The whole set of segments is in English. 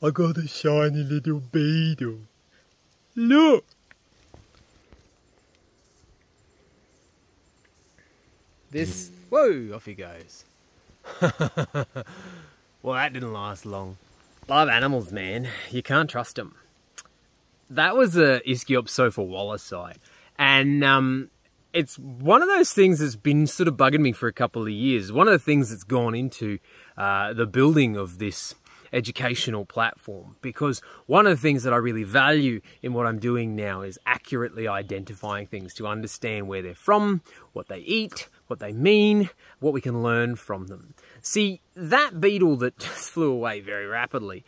I got a shiny little beetle. Look! This... Whoa! Off he goes. Well, that didn't last long. Love animals, man. You can't trust them. That was a Ischyopsopha wallacei. And it's one of those things that's been sort of bugging me for a couple of years. One of the things that's gone into the building of this educational platform, because one of the things that I really value in what I'm doing now is accurately identifying things to understand where they're from, what they eat, what they mean, what we can learn from them. See, that beetle that just flew away very rapidly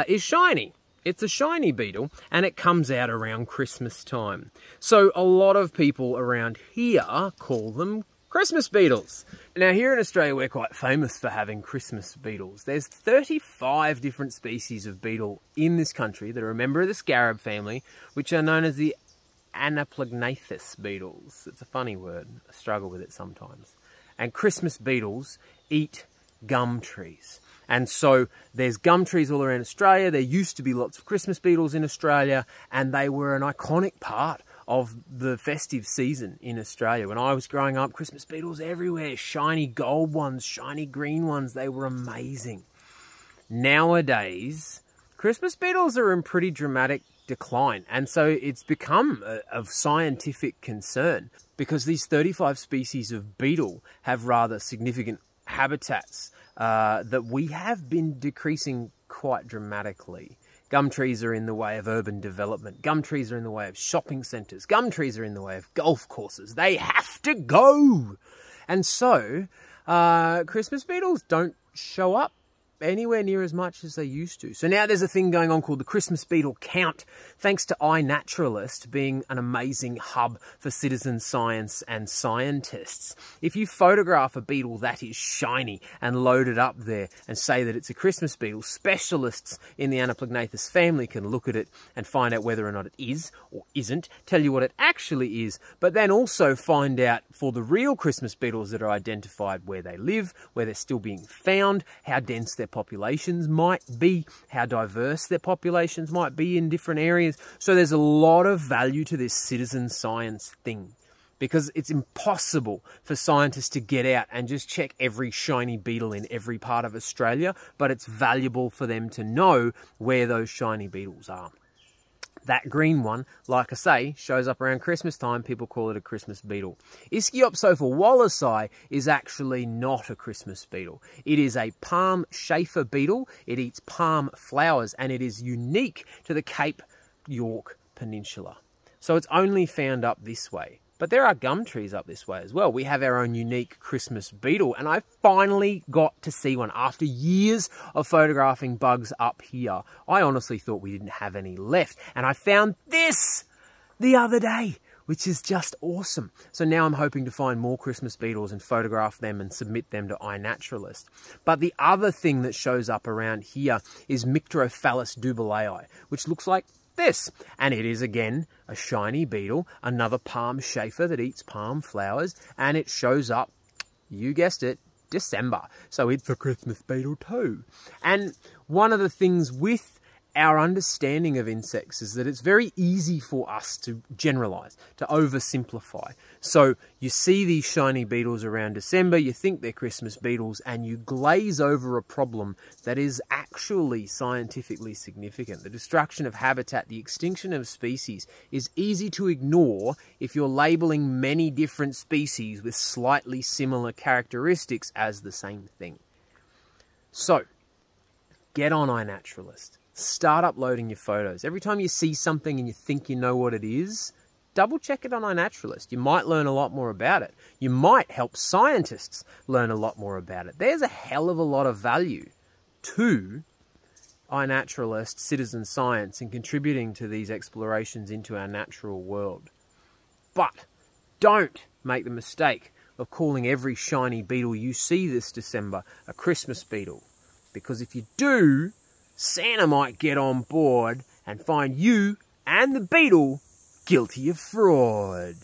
is shiny. It's a shiny beetle, and it comes out around Christmas time. So a lot of people around here call them Christmas beetles. Now here in Australia we're quite famous for having Christmas beetles. There's 35 different species of beetle in this country that are a member of the scarab family, which are known as the Anaplegnathus beetles. It's a funny word, I struggle with it sometimes. And Christmas beetles eat gum trees. And so there's gum trees all around Australia. There used to be lots of Christmas beetles in Australia, and they were an iconic part of the festive season in Australia. When I was growing up, Christmas beetles everywhere, shiny gold ones, shiny green ones, they were amazing. Nowadays, Christmas beetles are in pretty dramatic decline, and so it's become of scientific concern because these 35 species of beetle have rather significant habitats that we have been decreasing quite dramatically. Gum trees are in the way of urban development. Gum trees are in the way of shopping centres. Gum trees are in the way of golf courses. They have to go! And so, Christmas beetles don't show up anywhere near as much as they used to. So now there's a thing going on called the Christmas beetle count, thanks to iNaturalist being an amazing hub for citizen science and scientists. If you photograph a beetle that is shiny and load it up there and say that it's a Christmas beetle, specialists in the Anaplegnathus family can look at it and find out whether or not it is or isn't, tell you what it actually is, but then also find out for the real Christmas beetles that are identified where they live, where they're still being found, how dense their populations might be, how diverse their populations might be in different areas. So there's a lot of value to this citizen science thing, because it's impossible for scientists to get out and just check every shiny beetle in every part of Australia, but it's valuable for them to know where those shiny beetles are. That green one, like I say, shows up around Christmas time. People call it a Christmas beetle. Ischyopsopha wallacei is actually not a Christmas beetle. It is a palm chafer beetle. It eats palm flowers, and it is unique to the Cape York Peninsula. So it's only found up this way. But there are gum trees up this way as well. We have our own unique Christmas beetle, and I finally got to see one after years of photographing bugs up here. I honestly thought we didn't have any left, and I found this the other day, which is just awesome. So now I'm hoping to find more Christmas beetles and photograph them and submit them to iNaturalist. But the other thing that shows up around here is Mictrophallus dubulei, which looks like this, and it is again a shiny beetle, another palm chafer that eats palm flowers, and it shows up, you guessed it, December. So it's a Christmas beetle too. And one of the things with our understanding of insects is that it's very easy for us to generalize, to oversimplify. So you see these shiny beetles around December, you think they're Christmas beetles, and you glaze over a problem that is actually scientifically significant. The destruction of habitat, the extinction of species, is easy to ignore if you're labeling many different species with slightly similar characteristics as the same thing. So, get on iNaturalist. Start uploading your photos. Every time you see something and you think you know what it is, double check it on iNaturalist. You might learn a lot more about it. You might help scientists learn a lot more about it. There's a hell of a lot of value to iNaturalist citizen science and contributing to these explorations into our natural world. But don't make the mistake of calling every shiny beetle you see this December a Christmas beetle. Because if you do, Santa might get on board and find you and the beetle guilty of fraud.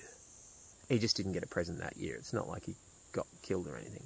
He just didn't get a present that year. It's not like he got killed or anything.